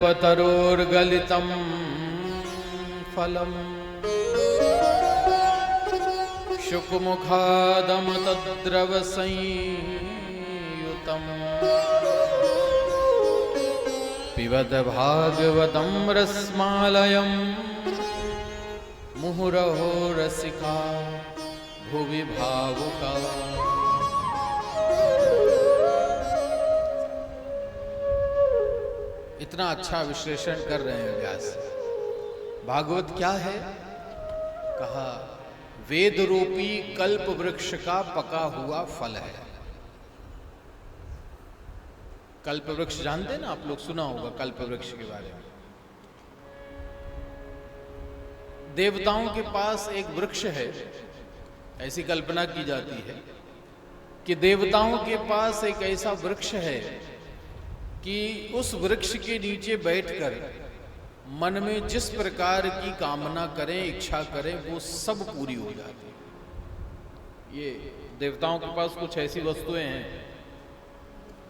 पतरोर्गलितं फलम् शुकमुखादमृतद्रवसंयुतं पिबत भागवतं रसमालयं मुहुरहो रसिका भुवि भावुका। इतना अच्छा विश्लेषण कर रहे हैं व्यास। भागवत क्या है? कहा वेद रूपी कल्प वृक्ष का पका हुआ फल है। कल्प वृक्ष जानते हैं ना आप लोग, सुना होगा कल्प वृक्ष के बारे में। देवताओं के पास एक वृक्ष है, ऐसी कल्पना की जाती है कि देवताओं के पास एक ऐसा वृक्ष है कि उस वृक्ष के नीचे बैठकर मन में जिस प्रकार की कामना करें, इच्छा करें, वो सब पूरी हो जाती है। ये देवताओं के पास कुछ ऐसी वस्तुएं हैं।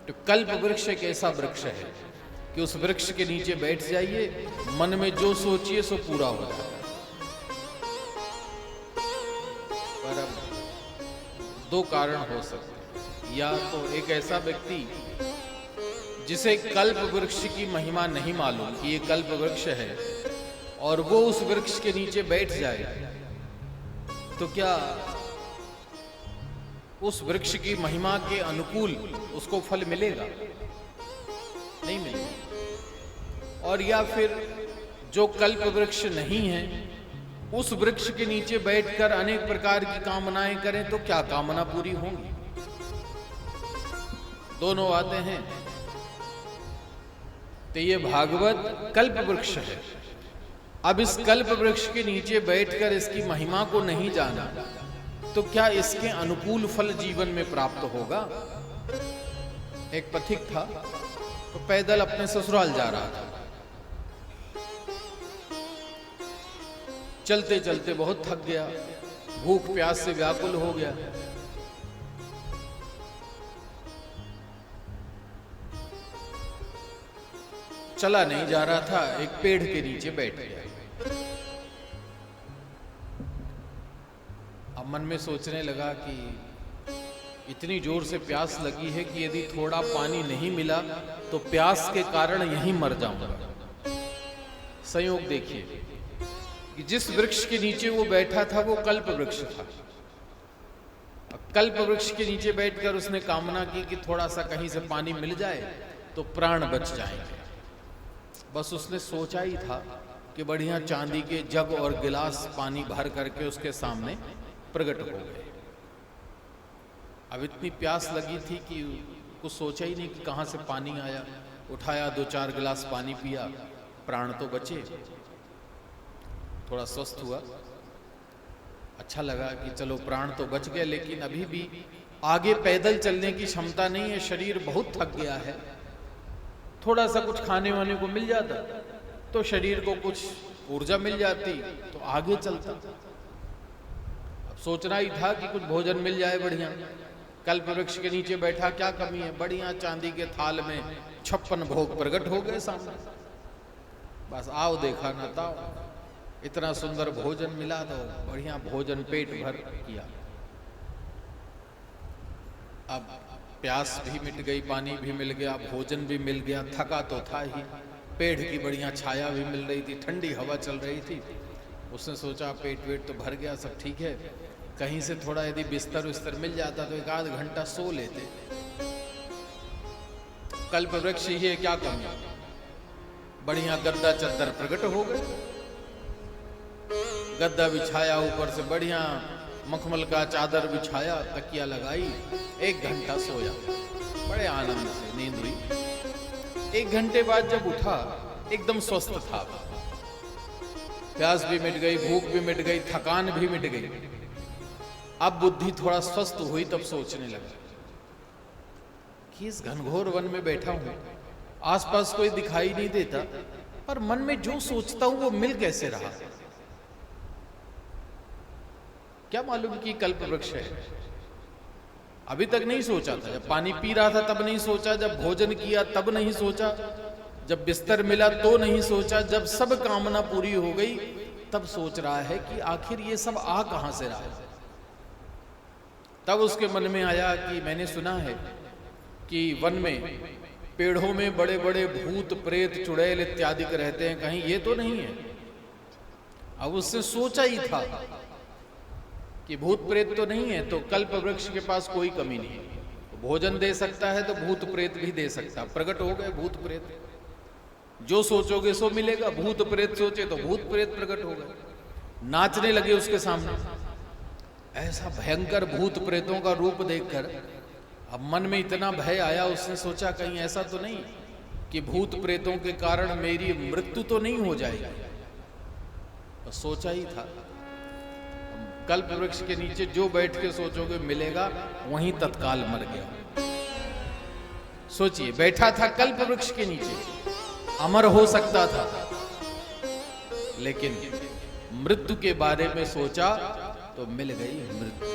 तो कल्प वृक्ष एक ऐसा वृक्ष है कि उस वृक्ष के नीचे बैठ जाइए, मन में जो सोचिए सो पूरा हो जाता है। पर अब दो कारण हो सकते हैं। या तो एक ऐसा व्यक्ति जिसे कल्प वृक्ष की महिमा नहीं मालूम कि ये कल्प वृक्ष है, और वो उस वृक्ष के नीचे बैठ जाए, तो क्या उस वृक्ष की महिमा के अनुकूल उसको फल मिलेगा? नहीं मिलेगा। और या फिर जो कल्प वृक्ष नहीं है, उस वृक्ष के नीचे बैठकर अनेक प्रकार की कामनाएं करें, तो क्या कामना पूरी होंगी? दोनों बातें हैं। तो ये भागवत कल्प वृक्ष है। अब इस कल्प वृक्ष के नीचे बैठकर इसकी महिमा को नहीं जाना, तो क्या इसके अनुकूल फल जीवन में प्राप्त होगा? एक पथिक था, तो पैदल अपने ससुराल जा रहा था। चलते चलते बहुत थक गया, भूख प्यास से व्याकुल हो गया। चला नहीं जा रहा था, एक पेड़ के नीचे बैठ गया। अब मन में सोचने लगा कि इतनी जोर से प्यास लगी है कि यदि थोड़ा पानी नहीं मिला तो प्यास के कारण यहीं मर जाऊंगा। संयोग देखिए कि जिस वृक्ष के नीचे वो बैठा था वो कल्प वृक्ष था। कल्प वृक्ष के नीचे बैठकर उसने कामना की कि थोड़ा सा कहीं से पानी मिल जाए तो प्राण बच जाएंगे। बस उसने सोचा ही था कि बढ़िया चांदी के जग और गिलास पानी भर करके उसके सामने प्रकट हो गए। अब इतनी प्यास लगी थी कि कुछ सोचा ही नहीं कि कहाँ से पानी आया। उठाया, 2-4 गिलास पानी पिया, प्राण तो बचे, थोड़ा स्वस्थ हुआ। अच्छा लगा कि चलो प्राण तो बच गए, लेकिन अभी भी आगे पैदल चलने की क्षमता नहीं है, शरीर बहुत थक गया है। थोड़ा सा कुछ खाने वाने को मिल जाता तो शरीर को कुछ ऊर्जा मिल जाती तो आगे चलता। अब सोचना ही था कि कुछ भोजन मिल जाए बढ़िया। कल्प वृक्ष के नीचे बैठा, क्या कमी है? बढ़िया चांदी के थाल में 56 भोग प्रकट हो गए सामने। बस आओ देखा ना ताओ, इतना सुंदर भोजन मिला तो बढ़िया भोजन पेट भर किया। अब प्यास भी मिट गई, पानी भी मिल गया, भोजन भी मिल गया, थका तो था ही, पेड़ की बढ़िया छाया भी मिल रही थी, ठंडी हवा चल रही थी। उसने सोचा पेट वेट तो भर गया, सब ठीक है, कहीं से थोड़ा यदि बिस्तर विस्तर मिल जाता तो 1 आध घंटा सो लेते। कल्प वृक्ष ही है, क्या कमी? बढ़िया गद्दा चद्दर प्रकट हो गए, गद्दा बिछाया, ऊपर से बढ़िया मखमल का चादर बिछाया, तकिया लगाई, 1 घंटा सोया, बड़े आनंद से नींद हुई। 1 घंटे बाद जब उठा एकदम स्वस्थ था, प्यास भी मिट गई, भूख भी मिट गई, थकान भी मिट गई। अब बुद्धि थोड़ा स्वस्थ हुई, तब सोचने लगा कि इस घनघोर वन में बैठा हूं, आसपास कोई दिखाई नहीं देता, पर मन में जो सोचता हूं वो मिल कैसे रहा? क्या मालूम कि कल्प वृक्ष है। अभी तक नहीं सोचा था, जब पानी पी रहा था तब नहीं सोचा, जब भोजन किया तब नहीं सोचा, जब बिस्तर मिला तो नहीं सोचा, जब सब कामना पूरी हो गई तब सोच रहा है कि आखिर ये सब आ कहां से रहा है। तब उसके मन में आया कि मैंने सुना है कि वन में पेड़ों में बड़े बड़े भूत प्रेत चुड़ैल इत्यादि के रहते हैं, कहीं ये तो नहीं है। अब उसने सोचा ही था कि भूत प्रेत तो नहीं है, तो कल्प वृक्ष के पास कोई कमी नहीं है, भोजन दे सकता है तो भूत प्रेत भी दे सकता। प्रकट हो गए भूत प्रेत, जो सोचोगे सो मिलेगा। भूत प्रेत सोचे तो भूत प्रेत प्रकट हो गए, नाचने लगे उसके सामने। ऐसा भयंकर भूत प्रेतों का रूप देखकर अब मन में इतना भय आया, उसने सोचा कहीं ऐसा तो नहीं कि भूत प्रेतों के कारण मेरी मृत्यु तो नहीं हो जाएगी। तो सोचा ही था, कल्प वृक्ष के नीचे जो बैठ के सोचोगे मिलेगा, वहीं तत्काल मर गया। सोचिए, बैठा था कल्प वृक्ष के नीचे, अमर हो सकता था, लेकिन मृत्यु के बारे में सोचा तो मिल गई मृत्यु।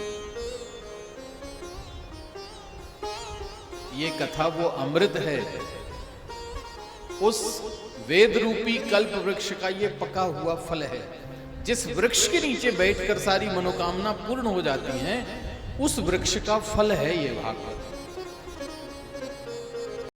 ये कथा वो अमृत है, उस वेद रूपी कल्प वृक्ष का ये पका हुआ फल है। जिस वृक्ष के नीचे बैठकर सारी मनोकामना पूर्ण हो जाती हैं, उस वृक्ष का फल है ये भागवत।